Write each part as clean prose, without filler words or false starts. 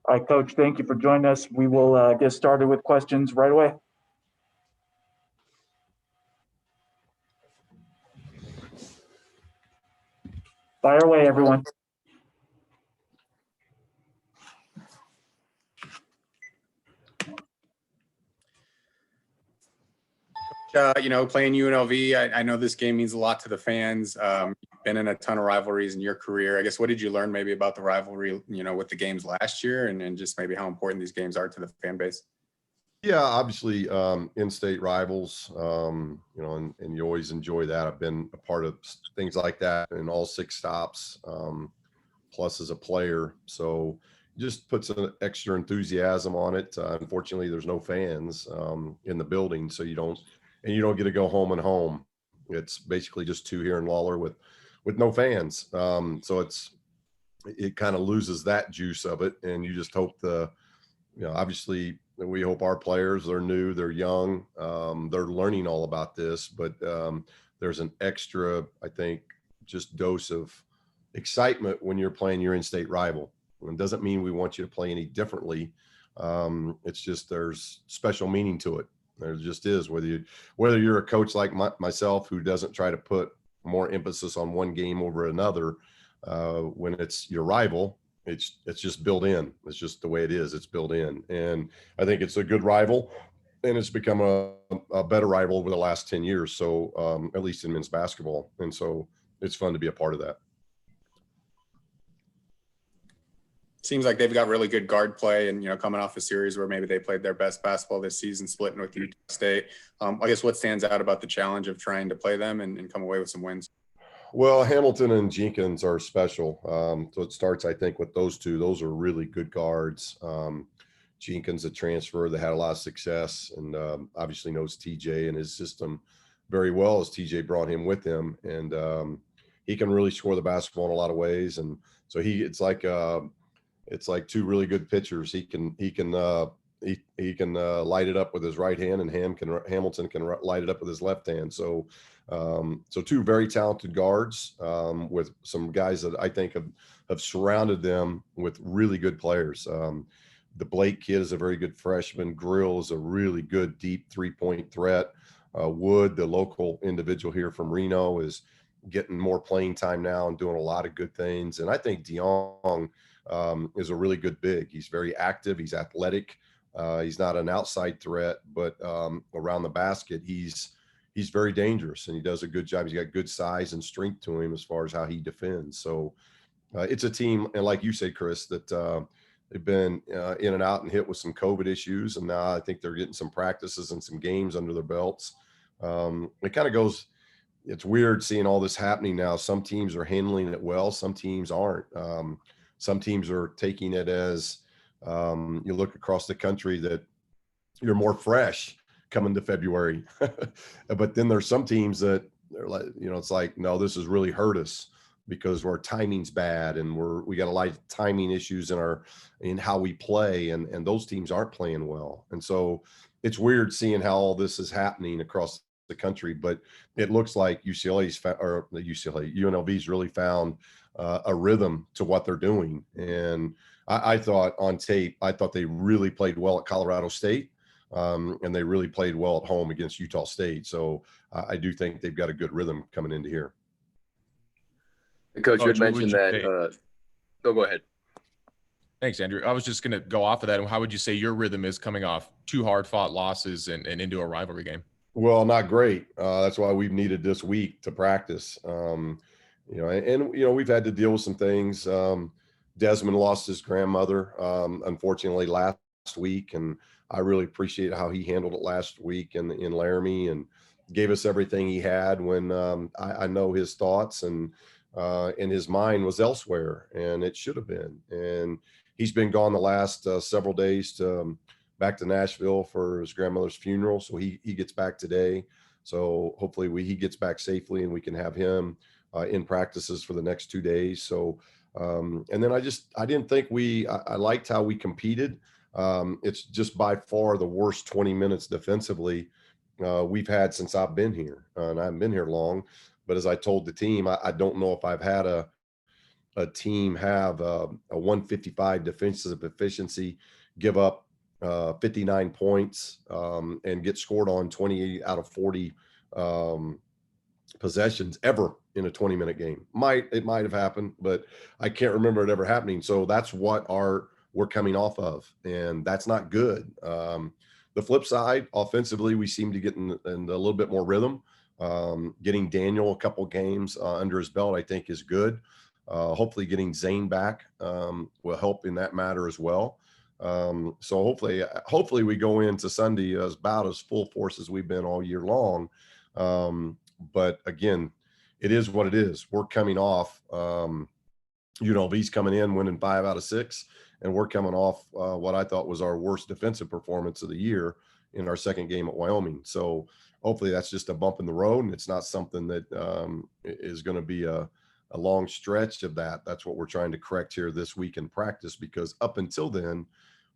All right, Coach, thank you for joining us. We will get started with questions right away. Fire away, everyone. Playing UNLV, I know this game means a lot to the fans. You've been in a ton of rivalries in your career. I guess, what did you learn maybe about the rivalry, with the games last year and just maybe how important these games are to the fan base? Yeah, obviously, in-state rivals, and you always enjoy that. I've been a part of things like that in all 6 stops, plus as a player. So it just puts an extra enthusiasm on it. Unfortunately, there's no fans in the building, so you don't get to go home and home. It's basically just 2 here in Lawler with no fans. So it kind of loses that juice of it, and you just hope obviously we hope our players, they're new, they're young, they're learning all about this, but there's an extra, I think, just dose of excitement when you're playing your in-state rival. It doesn't mean we want you to play any differently. It's just there's special meaning to it. There just is, whether you're a coach like myself who doesn't try to put more emphasis on one game over another. When it's your rival, it's just built in. It's just the way it is. It's built in, and I think it's a good rival, and it's become a better rival over the last 10 years. So at least in men's basketball, and so it's fun to be a part of that. Seems like they've got really good guard play, and coming off a series where maybe they played their best basketball this season, splitting with Utah State. I guess what stands out about the challenge of trying to play them and come away with some wins? Well, Hamilton and Jenkins are special. So it starts, I think, with those two. Those are really good guards. Jenkins, a transfer that had a lot of success, and obviously knows TJ and his system very well, as TJ brought him with him, and he can really score the basketball in a lot of ways. And so it's like 2 really good pitchers. He can light it up with his right hand, and Hamilton can light it up with his left hand. So 2 very talented guards with some guys that I think have surrounded them with really good players. The Blake kid is a very good freshman. Grill is a really good deep 3-point threat. Wood, the local individual here from Reno, is getting more playing time now and doing a lot of good things. And I think DeYoung is a really good big. He's very active. He's athletic. He's not an outside threat, but around the basket, he's very dangerous, and he does a good job. He's got good size and strength to him as far as how he defends. So it's a team, and like you said, Chris, that they've been in and out and hit with some COVID issues, and now I think they're getting some practices and some games under their belts. It kind of goes. It's weird seeing all this happening now. Some teams are handling it well. Some teams aren't. Some teams are taking it as you look across the country that you're more fresh coming to February. But then there's some teams that they're like, it's like, no, this has really hurt us because our timing's bad, and we got a lot of timing issues in how we play, and those teams aren't playing well. And so it's weird seeing how all this is happening across the country, but it looks like UNLV's really found a rhythm to what they're doing. And I thought on tape, they really played well at Colorado State. And they really played well at home against Utah State. So I do think they've got a good rhythm coming into here. Coach, you had mentioned that. Go ahead. Thanks, Andrew. I was just going to go off of that. How would you say your rhythm is coming off 2 hard-fought losses and into a rivalry game? Well, not great. That's why we've needed this week to practice. We've had to deal with some things. Desmond lost his grandmother, unfortunately, last week, and I really appreciate how he handled it last week in Laramie and gave us everything he had when I know his thoughts and his mind was elsewhere, and it should have been. And he's been gone the last several days back to Nashville for his grandmother's funeral. So he gets back today. So hopefully he gets back safely and we can have him in practices for the next 2 days. So and then I didn't think I liked how we competed. It's just by far the worst 20 minutes defensively we've had since I've been here. And I haven't been here long, but as I told the team, I don't know if I've had a a team have a 155 defensive efficiency, give up 59 points, and get scored on 28 out of 40 possessions ever in a 20-minute game. It might have happened, but I can't remember it ever happening. So that's what we're coming off of, and that's not good. The flip side, offensively, we seem to get in a little bit more rhythm. Getting Daniel a couple games under his belt, I think, is good. Hopefully getting Zane back will help in that matter as well. So hopefully we go into Sunday as about as full force as we've been all year long. But again, it is what it is. We're coming off, UNLV's coming in winning 5 out of 6, and we're coming off what I thought was our worst defensive performance of the year in our second game at Wyoming. So hopefully that's just a bump in the road, and it's not something that is going to be a long stretch of that. That's what we're trying to correct here this week in practice, because up until then,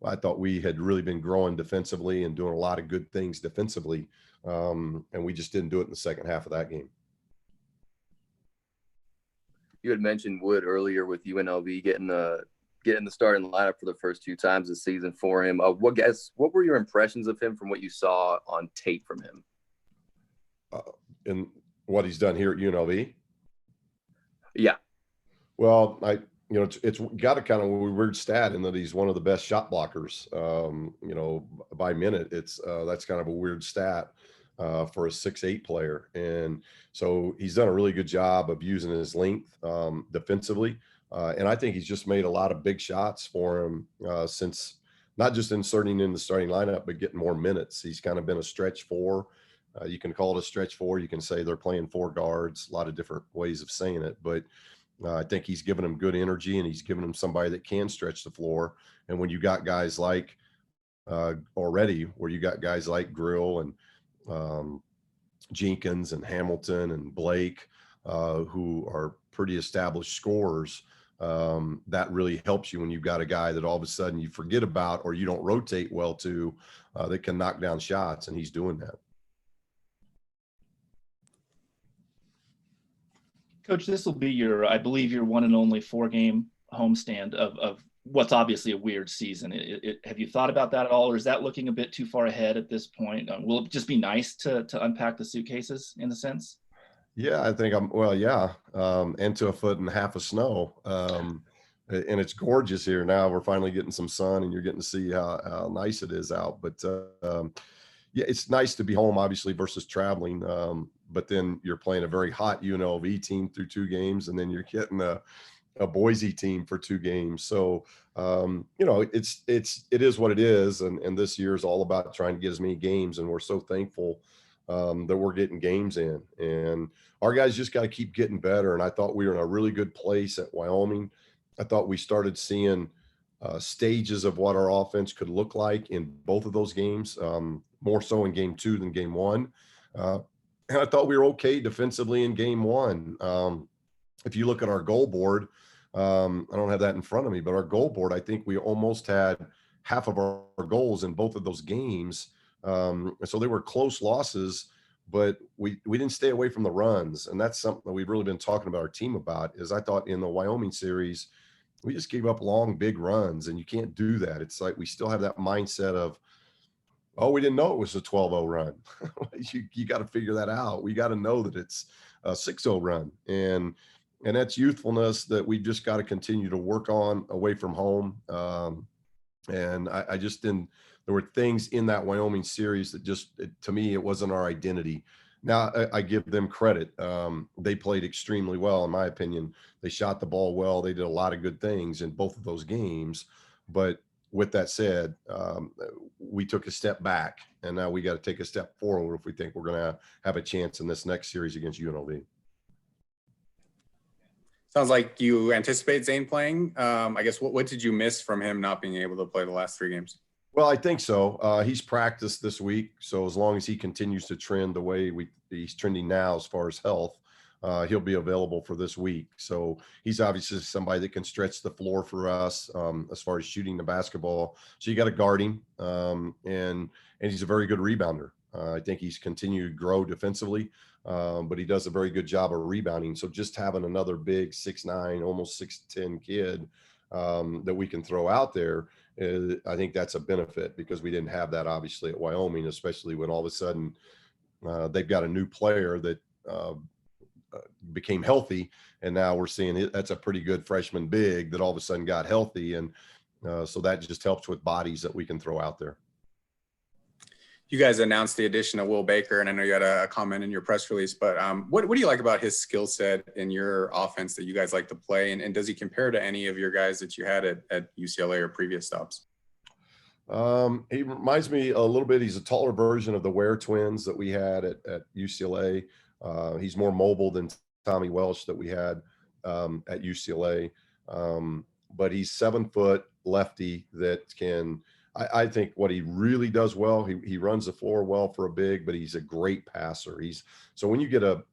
I thought we had really been growing defensively and doing a lot of good things defensively. And we just didn't do it in the second half of that game. You had mentioned Wood earlier with UNLV getting the starting lineup for the first 2 times this season for him. What were your impressions of him from what you saw on tape from him? And what he's done here at UNLV? Yeah. Well, it's got a kind of weird stat in that he's one of the best shot blockers, by minute. That's kind of a weird stat for a 6'8" player. And so he's done a really good job of using his length defensively. And I think he's just made a lot of big shots for him since not just inserting in the starting lineup, but getting more minutes. He's kind of been a stretch 4. You can call it a stretch 4. You can say they're playing 4 guards, a lot of different ways of saying it. But I think he's given them good energy, and he's given them somebody that can stretch the floor. And when you got guys like already, where you got guys like Grill and Jenkins and Hamilton and Blake, who are pretty established scorers, that really helps you when you've got a guy that all of a sudden you forget about or you don't rotate well to, that can knock down shots, and he's doing that. Coach, this will be I believe your one and only 4-game homestand of what's obviously a weird season. Have you thought about that at all, or is that looking a bit too far ahead at this point? Will it just be nice to unpack the suitcases in a sense? Yeah, I think and to 1.5 feet of snow. And it's gorgeous here now. We're finally getting some sun, and you're getting to see how nice it is out. But yeah, it's nice to be home, obviously, versus traveling. But then you're playing a very hot UNLV team through 2 games, and then you're getting a Boise team for 2 games. So, it is what it is. And this year is all about trying to get as many games. And we're so thankful that we're getting games in, and our guys just got to keep getting better. And I thought we were in a really good place at Wyoming. I thought we started seeing stages of what our offense could look like in both of those games, more so in game 2 than game 1. And I thought we were okay defensively in game 1. If you look at our goal board, I don't have that in front of me, but our goal board, I think we almost had half of our goals in both of those games. So they were close losses, but we didn't stay away from the runs. And that's something that we've really been talking about our team about. Is I thought in the Wyoming series, we just gave up long, big runs, and you can't do that. It's like we still have that mindset of, oh, we didn't know it was a 12-0 run. you got to figure that out. We got to know that it's a 6-0 run. And that's youthfulness that we just got to continue to work on away from home. And I just didn't, there were things in that Wyoming series that to me, it wasn't our identity. Now I give them credit. They played extremely well, in my opinion. They shot the ball well. They did a lot of good things in both of those games. But with that said, we took a step back, and now we got to take a step forward if we think we're going to have a chance in this next series against UNLV. Sounds like you anticipate Zane playing. I guess what did you miss from him not being able to play the last 3 games? Well, I think so. He's practiced this week, so as long as he continues to trend the way he's trending now as far as health, he'll be available for this week. So he's obviously somebody that can stretch the floor for us as far as shooting the basketball. So you got to guard him, and he's a very good rebounder. I think he's continued to grow defensively, but he does a very good job of rebounding. So just having another big 6'9", almost 6'10" kid that we can throw out there, I think that's a benefit, because we didn't have that obviously at Wyoming, especially when all of a sudden they've got a new player that became healthy, and now we're seeing that's a pretty good freshman big that all of a sudden got healthy, and so that just helps with bodies that we can throw out there. You guys announced the addition of Will Baker, and I know you had a comment in your press release, but what do you like about his skill set in your offense that you guys like to play? And does he compare to any of your guys that you had at UCLA or previous stops? He reminds me a little bit. He's a taller version of the Ware twins that we had at UCLA. He's more mobile than Tommy Welsh that we had at UCLA. But he's 7 foot lefty that can, I think what he really does well, he runs the floor well for a big, but he's a great passer. So when you get a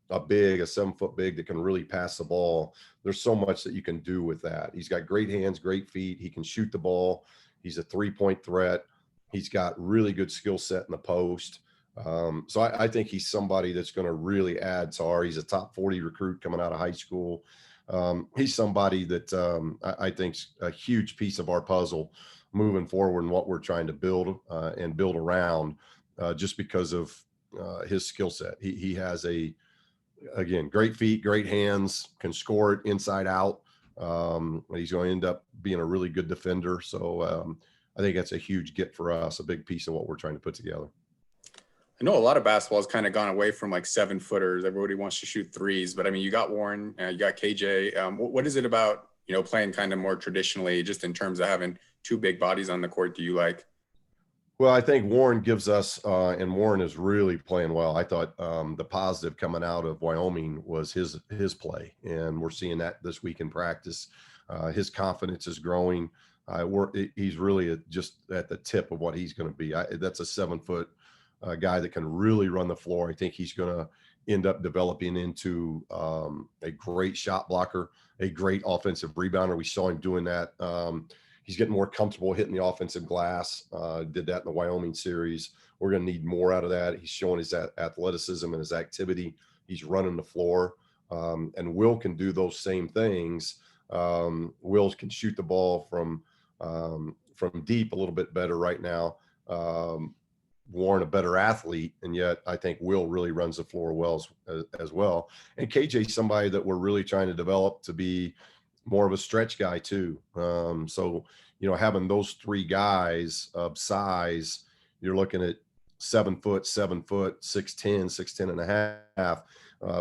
7 foot big that can really pass the ball, there's so much that you can do with that. He's got great hands, great feet. He can shoot the ball. He's a 3-point threat. He's got really good skill set in the post. So I think he's somebody that's going to really add to our, he's a top 40 recruit coming out of high school. He's somebody that I think's a huge piece of our puzzle moving forward and what we're trying to build and build around just because of his skill set. He has again, great feet, great hands, can score it inside out. He's going to end up being a really good defender. So I think that's a huge get for us, a big piece of what we're trying to put together. I know a lot of basketball has kind of gone away from like 7-footers. Everybody wants to shoot threes, but I mean, you got Warren, you got KJ. What is it about, playing kind of more traditionally, just in terms of having two big bodies on the court, do you like? Well, I think Warren gives us, and Warren is really playing well. I thought the positive coming out of Wyoming was his play, and we're seeing that this week in practice. His confidence is growing. He's really just at the tip of what he's going to be. That's a 7 foot guy that can really run the floor. I think he's going to end up developing into a great shot blocker, a great offensive rebounder. We saw him doing that. He's getting more comfortable hitting the offensive glass. Did that in the Wyoming series. We're going to need more out of that. He's showing his athleticism and his activity. He's running the floor. And Will can do those same things. Will can shoot the ball from deep a little bit better right now. Warren a better athlete, and yet I think Will really runs the floor well as well. And KJ somebody that we're really trying to develop to be more of a stretch guy too. So having those three guys of size, you're looking at 7 foot, 6'10", 6'10" and a half.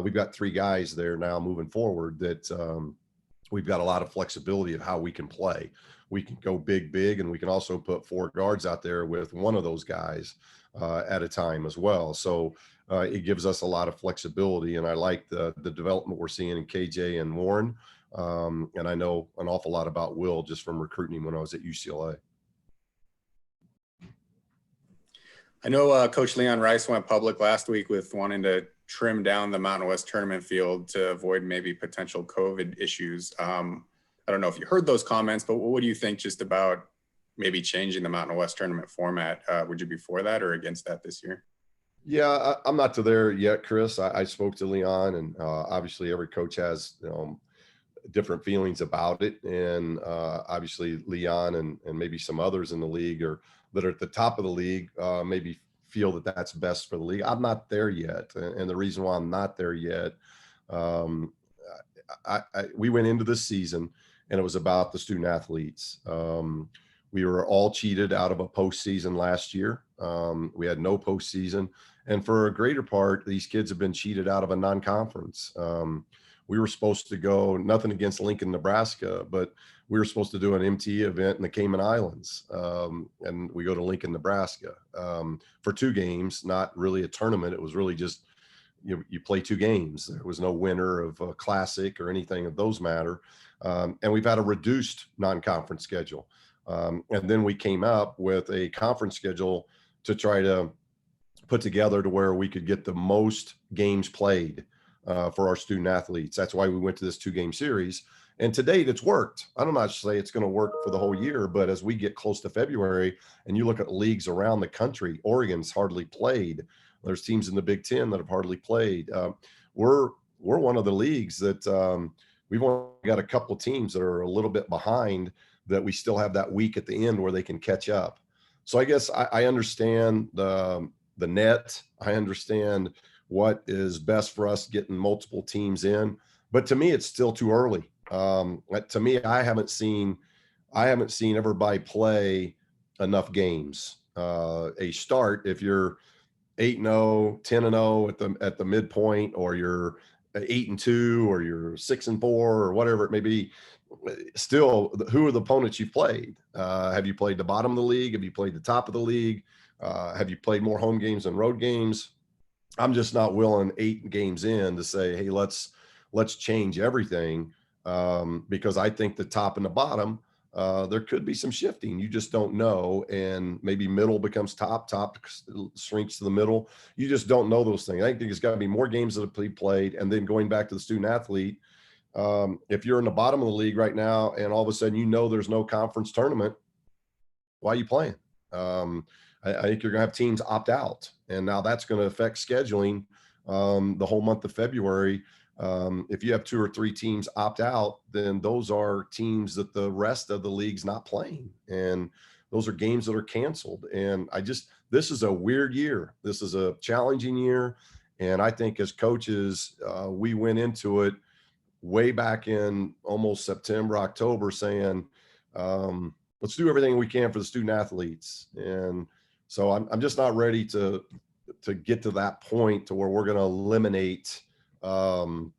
We've got three guys there now moving forward that we've got a lot of flexibility of how we can play. We can go big, and we can also put 4 guards out there with one of those guys at a time as well. So it gives us a lot of flexibility, and I like the development we're seeing in KJ and Warren. And I know an awful lot about Will just from recruiting him when I was at UCLA. I know Coach Leon Rice went public last week with wanting to trim down the Mountain West tournament field to avoid maybe potential COVID issues. I don't know if you heard those comments, but what do you think just about maybe changing the Mountain West tournament format? Would you be for that or against that this year? Yeah, I'm not to there yet, Chris. I spoke to Leon, and obviously every coach has different feelings about it. And obviously Leon and maybe some others in the league that are at the top of the league maybe feel that that's best for the league. I'm not there yet. And the reason why I'm not there yet, we went into this season and it was about the student athletes. We were all cheated out of a postseason last year. We had no postseason. And for a greater part, these kids have been cheated out of a non-conference. We were supposed to go, nothing against Lincoln, Nebraska, but we were supposed to do an MTE event in the Cayman Islands. And we go to Lincoln, Nebraska for 2 games, not really a tournament. It was really just, you play 2 games. There was no winner of a classic or anything of those matter. And we've had a reduced non-conference schedule. And then we came up with a conference schedule to try to put together to where we could get the most games played for our student athletes. That's why we went to this 2-game series. And to date, it's worked. I don't know how to say it's going to work for the whole year, but as we get close to February and you look at leagues around the country, Oregon's hardly played. There's teams in the Big Ten that have hardly played. We're one of the leagues that we've only got a couple of teams that are a little bit behind, that we still have that week at the end where they can catch up. So I guess I understand the net. I understand what is best for us getting multiple teams in, but to me, it's still too early. To me, I haven't seen everybody play enough games. A start, if you're 8-0, 10-0 at the midpoint, or you're 8-2, or you're 6-4, or whatever it may be, still, who are the opponents you've played? Have you played the bottom of the league? Have you played the top of the league? Have you played more home games than road games? I'm just not willing 8 games in to say, hey, let's change everything, because I think the top and the bottom, there could be some shifting. You just don't know. And maybe middle becomes top shrinks to the middle. You just don't know those things. I think there's got to be more games that have been played. And then going back to the student athlete, if you're in the bottom of the league right now and all of a sudden there's no conference tournament, why are you playing? I think you're going to have teams opt out, and now that's going to affect scheduling the whole month of February. If you have 2 or 3 teams opt out, then those are teams that the rest of the league's not playing, and those are games that are canceled. And this is a weird year. This is a challenging year, and I think as coaches, we went into it way back in almost September, October, saying, let's do everything we can for the student athletes. And so I'm just not ready to get to that point to where we're going to eliminate, we're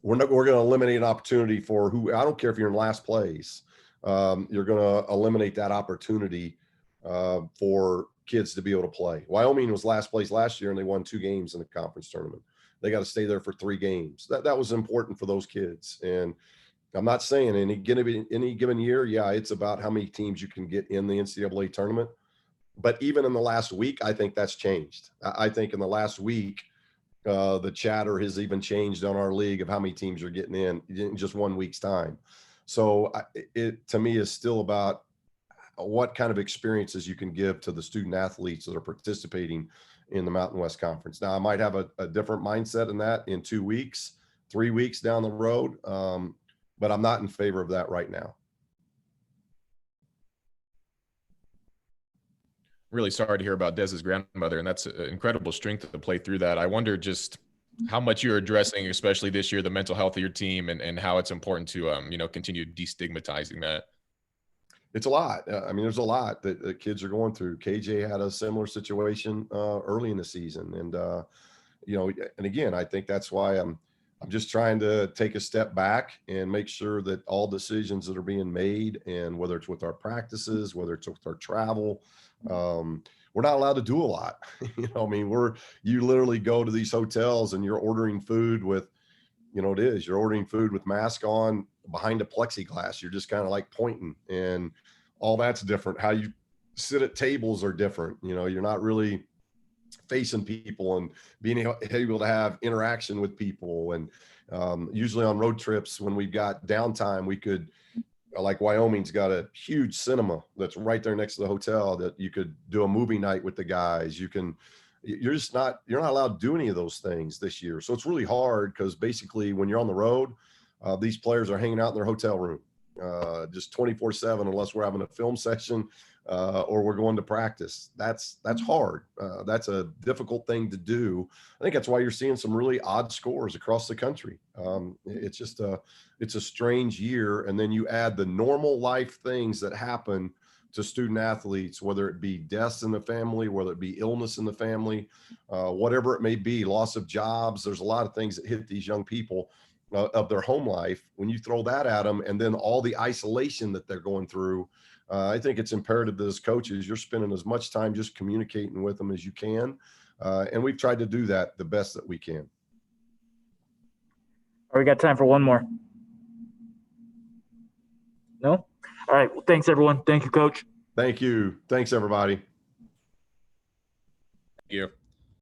going to eliminate an opportunity for who, I don't care if you're in last place. You're going to eliminate that opportunity for kids to be able to play. Wyoming was last place last year and they won 2 games in the conference tournament. They got to stay there for 3 games. That was important for those kids. And I'm not saying any given year, yeah, it's about how many teams you can get in the NCAA tournament. But even in the last week, I think that's changed. I think in the last week, the chatter has even changed on our league of how many teams are getting in just 1 week's time. So it to me is still about what kind of experiences you can give to the student athletes that are participating in the Mountain West Conference. Now, I might have a different mindset in that in 2 weeks, 3 weeks down the road, but I'm not in favor of that right now. Really sorry to hear about Dez's grandmother, and that's an incredible strength to play through that. I wonder just how much you're addressing, especially this year, the mental health of your team, and how it's important to continue destigmatizing that. It's a lot. I mean, there's a lot that the kids are going through. KJ had a similar situation early in the season, and and again, I think that's why I'm just trying to take a step back and make sure that all decisions that are being made, and whether it's with our practices, whether it's with our travel, we're not allowed to do a lot. I mean, you literally go to these hotels and you're ordering food with, you're ordering food with mask on behind a plexiglass. You're just kind of like pointing, and all that's different. How you sit at tables are different. You're not really facing people and being able to have interaction with people. And usually on road trips, when we've got downtime, we could, like Wyoming's got a huge cinema that's right there next to the hotel that you could do a movie night with the guys. You're not allowed to do any of those things this year. So it's really hard, because basically when you're on the road, these players are hanging out in their hotel room just 24/7, unless we're having a film session or we're going to practice. That's hard. That's a difficult thing to do. I think that's why you're seeing some really odd scores across the country. It's just it's a strange year. And then you add the normal life things that happen to student athletes, whether it be deaths in the family, whether it be illness in the family, whatever it may be, loss of jobs. There's a lot of things that hit these young people of their home life. When you throw that at them, and then all the isolation that they're going through, I think it's imperative that as coaches, you're spending as much time just communicating with them as you can. And we've tried to do that the best that we can. All right, we got time for one more. No? All right. Well, thanks, everyone. Thank you, Coach. Thank you. Thanks, everybody. Thank you.